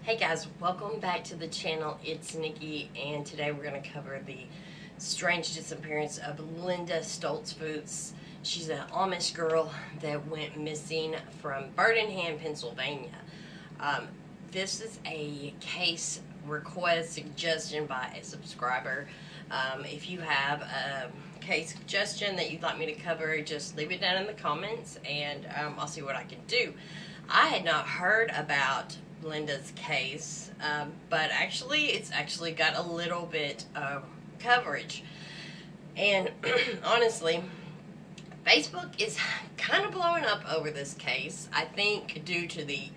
Hey guys, welcome back to the channel. It's Nikki, and today we're going to cover the strange disappearance of Linda Stolzfoos. She's an Amish girl that went missing from Birmingham, Pennsylvania. This is a case request suggestion by a subscriber. If you have a case suggestion that you'd like me to cover, just leave it down in the comments and I'll see what I can do. I had not heard about Linda's case, but it's actually got a little bit of coverage, and honestly Facebook is kind of blowing up over this case. I think due to the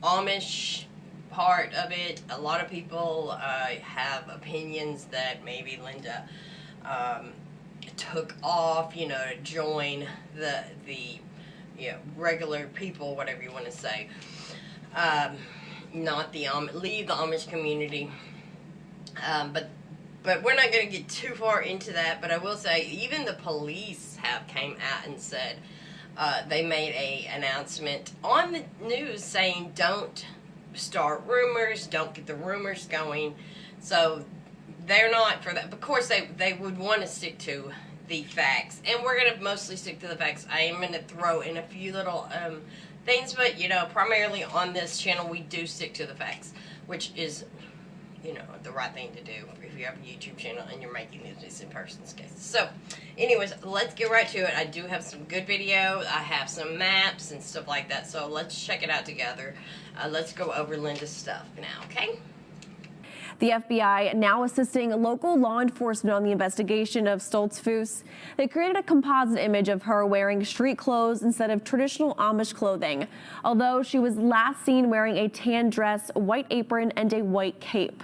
Amish part of it, a lot of people have opinions that maybe Linda took off, to join the regular people, whatever you want to say. Not the leave the Amish community, but we're not going to get too far into that. But I will say, even the police have came out and said they made a announcement on the news saying don't start rumors, don't get the rumors going. So they're not for that. Of course, they would want to stick to the facts, and we're going to mostly stick to the facts. I am going to throw in a few little things, but primarily on this channel we do stick to the facts, which is the right thing to do if you have a YouTube channel and you're making these missing persons cases. So anyways, let's get right to it. I do have some good video, I have some maps and stuff like that, so let's check it out together. Let's go over Linda's stuff now, okay? The FBI now assisting local law enforcement on the investigation of Stolzfoos. They created a composite image of her wearing street clothes instead of traditional Amish clothing, although she was last seen wearing a tan dress, white apron, and a white cape.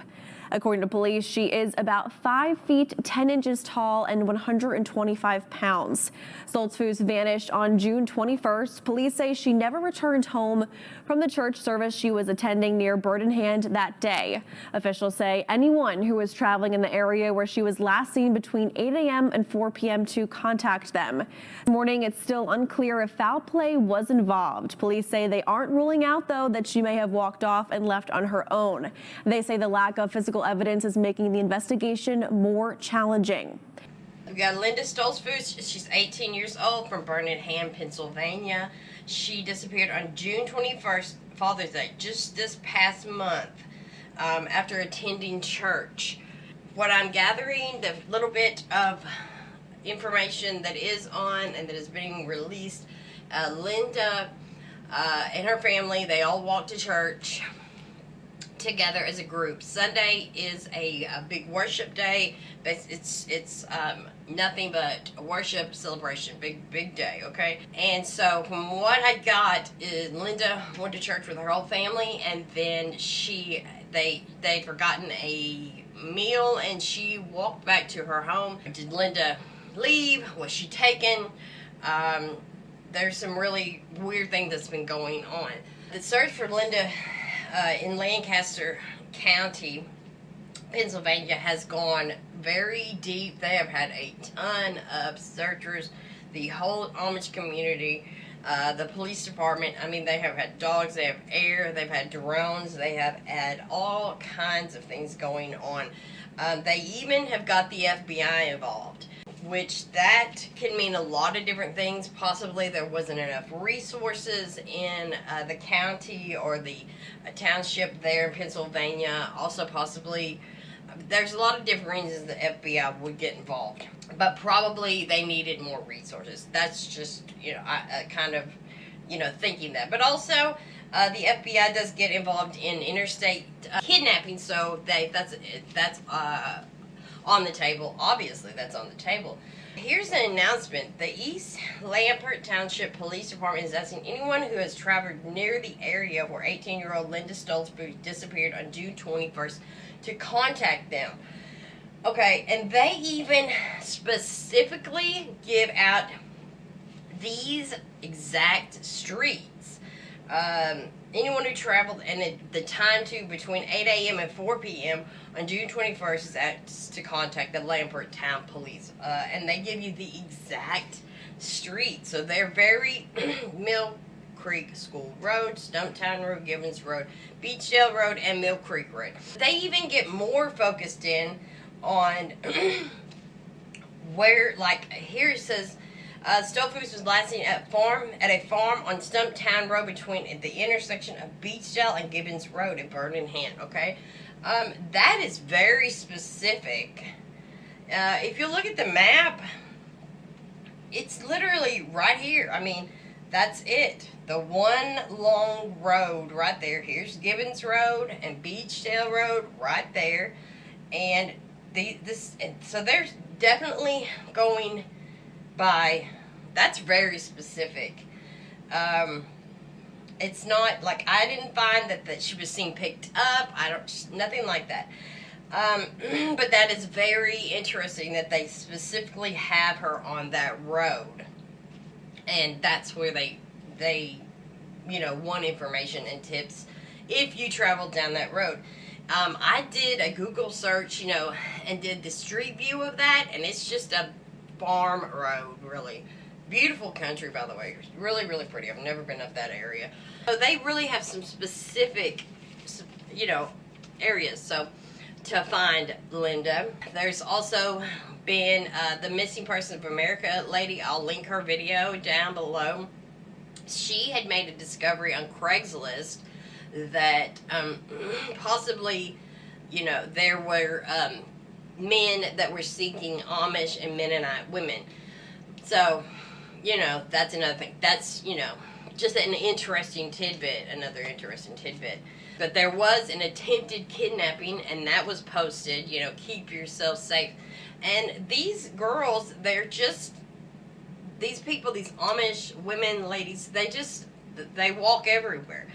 According to police, she is about 5 feet 10 inches tall and 125 pounds. Stolzfoos vanished on June 21st. Police say she never returned home from the church service she was attending near Birmingham that day. Officials say anyone who was traveling in the area where she was last seen between 8 a.m. and 4 p.m. to contact them. This morning, it's still unclear if foul play was involved. Police say they aren't ruling out, though, that she may have walked off and left on her own. They say the lack of physical evidence is making the investigation more challenging. We got Linda Stolzfoos. She's 18 years old, from Birmingham, Pennsylvania. She disappeared on June 21st, Father's Day, just this past month, after attending church. What I'm gathering, the little bit of information that is on and that is being released, Linda and her family, they all walked to church together as a group. Sunday is a big worship day. It's nothing but a worship celebration, big day, okay? And so from what I got is Linda went to church with her whole family, and then they'd forgotten a meal and she walked back to her home. Did Linda leave? Was she taken? There's some really weird thing that's been going on. The search for Linda in Lancaster County, Pennsylvania, has gone very deep. They have had a ton of searchers, the whole Amish community, the police department. I mean, they have had dogs, they have air, they've had drones, they have had all kinds of things going on. They even have got the FBI involved, which that can mean a lot of different things. Possibly there wasn't enough resources in the county or the township there in Pennsylvania. Also possibly there's a lot of different reasons the FBI would get involved, but probably they needed more resources. That's just I kind of thinking that. But also the FBI does get involved in interstate kidnapping, so that's on the table. Obviously that's on the table. Here's an announcement. The East Lancaster Township Police Department is asking anyone who has traveled near the area where 18-year-old Linda Stolzfoos disappeared on June 21st to contact them. Okay, and they even specifically give out these exact streets. Anyone who traveled and the time to between 8 a.m. and 4 p.m. on June 21st is asked to contact the Lancaster Town Police. And they give you the exact street. So they're very Creek School Road, Stumptown Road, Gibbons Road, Beechdale Road, and Mill Creek Road. They even get more focused in on where, like here it says, Stolzfoos was last seen at a farm on Stumptown Road between the intersection of Beechdale and Gibbons Road in Birmingham. Okay, that is very specific. If you look at the map, it's literally right here. I mean, that's it. The one long road right there. Here's Gibbons Road and Beechdale Road right there, and so they're definitely going by. That's very specific. It's not like I didn't find that she was seen picked up. Nothing like that. But that is very interesting that they specifically have her on that road, and that's where they want information and tips if you travel down that road. I did a Google search, and did the street view of that, and it's just a farm road, really. Beautiful country, by the way. Really, really pretty. I've never been up that area. So they really have some specific, areas. So to find Linda. There's also been the Missing Persons of America lady. I'll link her video down below. She had made a discovery on Craigslist that possibly, there were men that were seeking Amish and Mennonite women. So, that's another thing. That's, just an interesting tidbit, another interesting tidbit. But there was an attempted kidnapping, and that was posted, keep yourself safe. And these girls, they're just, these people, these Amish women, ladies, they walk everywhere.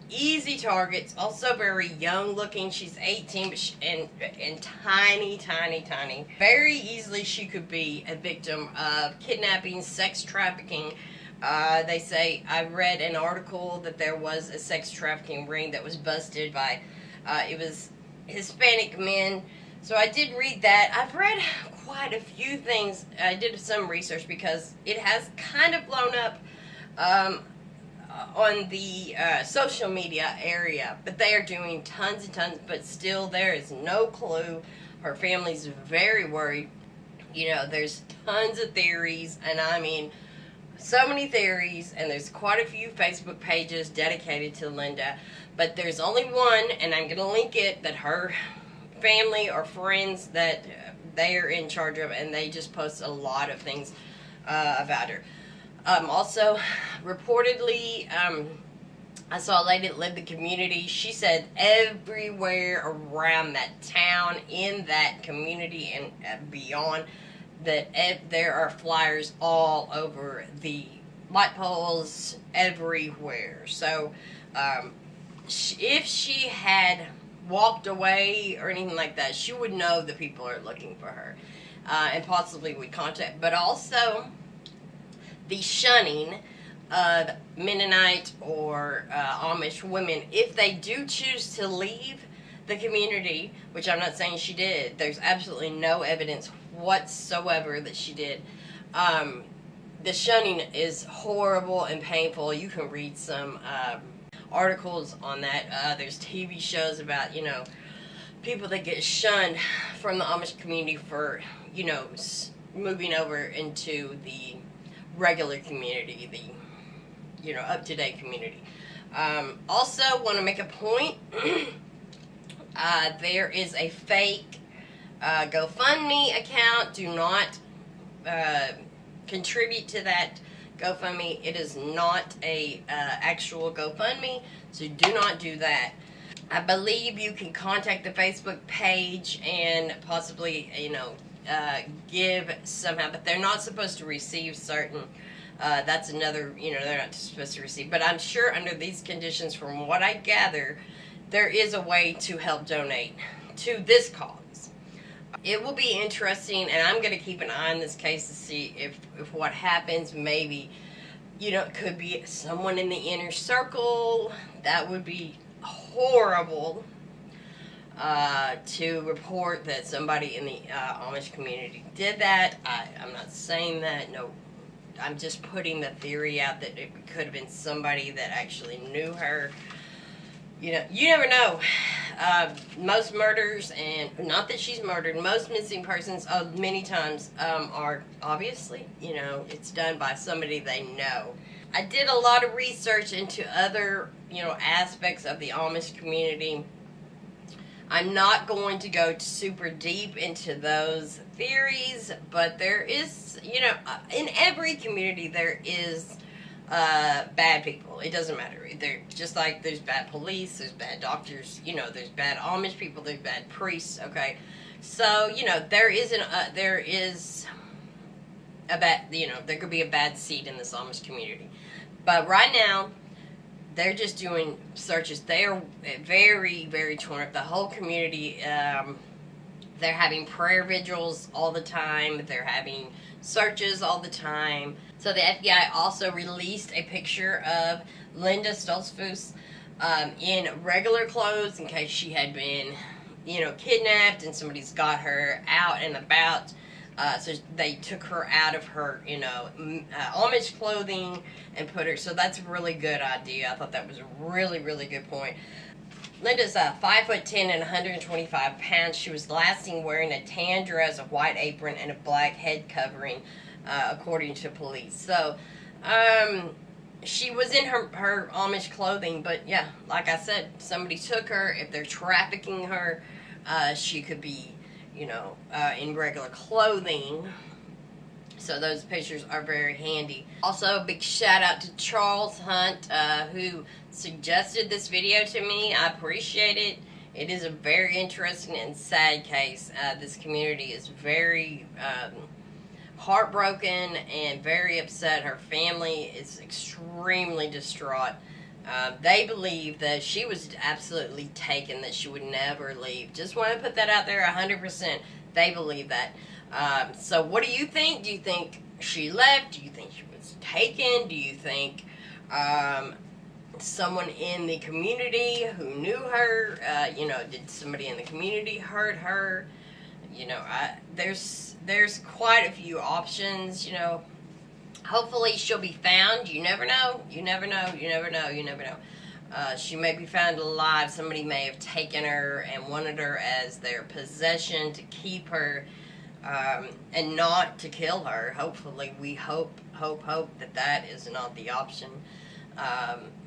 Easy targets, also very young looking. She's 18 and tiny, tiny, tiny. Very easily she could be a victim of kidnapping, sex trafficking. They say, I read an article that there was a sex trafficking ring that was busted by, it was Hispanic men. So I did read that. I've read quite a few things. I did some research because it has kind of blown up on the social media area. But they are doing tons and tons, but still there is no clue. Her family's very worried. There's tons of theories, and I mean, so many theories, and there's quite a few Facebook pages dedicated to Linda, but there's only one, and I'm going to link it, that her family or friends that they are in charge of, and they just post a lot of things about her. Also, reportedly, I saw a lady that lived in the community. She said everywhere around that town, in that community, and beyond, that there are flyers all over the light poles everywhere. So if she had walked away or anything like that, she would know that people are looking for her, and possibly would contact. But also the shunning of Mennonite or Amish women, if they do choose to leave the community, which I'm not saying she did. There's absolutely no evidence whatsoever that she did. The shunning is horrible and painful. You can read some articles on that. There's TV shows about, people that get shunned from the Amish community for, moving over into the regular community, the, up-to-date community. Also, want to make a point. There is a fake GoFundMe account. Do not contribute to that GoFundMe. It is not a actual GoFundMe, so do not do that. I believe you can contact the Facebook page and possibly, give somehow, but they're not supposed to receive certain. That's another, they're not supposed to receive. But I'm sure under these conditions, from what I gather, there is a way to help donate to this cause. It will be interesting, and I'm going to keep an eye on this case to see if what happens. Maybe, it could be someone in the inner circle. That would be horrible to report that somebody in the Amish community did that. I'm not saying that. No, I'm just putting the theory out that it could have been somebody that actually knew her. You know, you never know. Most murders, and not that she's murdered, most missing persons many times are obviously, you know, it's done by somebody they know. I did a lot of research into other, you know, aspects of the Amish community. I'm not going to go super deep into those theories, but there is, you know, in every community there is bad people. It doesn't matter. They're just like there's bad police, there's bad doctors, you know, there's bad Amish people, there's bad priests, okay? So, you know, there is a bad, you know, there could be a bad seed in this Amish community. But right now, they're just doing searches. They are very, very torn up. The whole community, they're having prayer vigils all the time. They're having searches all the time. So the FBI also released a picture of Linda Stolzfoos in regular clothes in case she had been, you know, kidnapped and somebody's got her out and about. So they took her out of her, you know, Amish clothing and put her. So that's a really good idea. I thought that was a really, really good point. Linda's 5'10" and 125 pounds. She was last seen wearing a tan dress, a white apron, and a black head covering, according to police. So, she was in her Amish clothing, but yeah, like I said, somebody took her. If they're trafficking her, she could be, you know, in regular clothing. So those pictures are very handy. Also, a big shout out to Charles Hunt, who suggested this video to me. I appreciate it. It is a very interesting and sad case. This community is very heartbroken and very upset. Her family is extremely distraught. They believe that she was absolutely taken, that she would never leave. Just want to put that out there 100%. They believe that. So what do you think? Do you think she left? Do you think she was taken? Do you think someone in the community who knew her, you know, did somebody in the community hurt her? You know, there's quite a few options, you know. Hopefully she'll be found. You never know. You never know. You never know. You never know. She may be found alive. Somebody may have taken her and wanted her as their possession to keep her and not to kill her. Hopefully, we hope that that is not the option.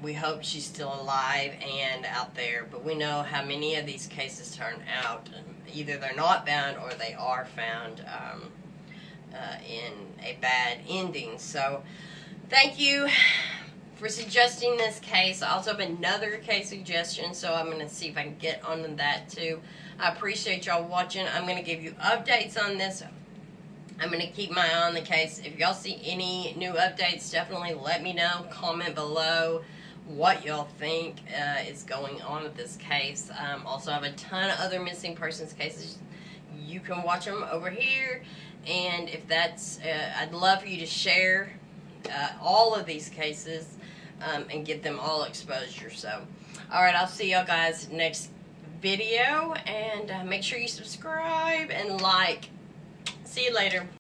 We hope she's still alive and out there. But we know how many of these cases turn out. Either they're not found or they are found in a bad ending. So thank you for suggesting this case. I also have another case suggestion, so I'm going to see if I can get onto that too. I appreciate y'all watching. I'm going to give you updates on this. I'm going to keep my eye on the case. If y'all see any new updates, definitely let me know. Comment below what y'all think is going on with this case. Also, I have a ton of other missing persons cases. You can watch them over here. And if that's, I'd love for you to share all of these cases and get them all exposure. So, alright, I'll see y'all guys next video. And make sure you subscribe and like. See you later.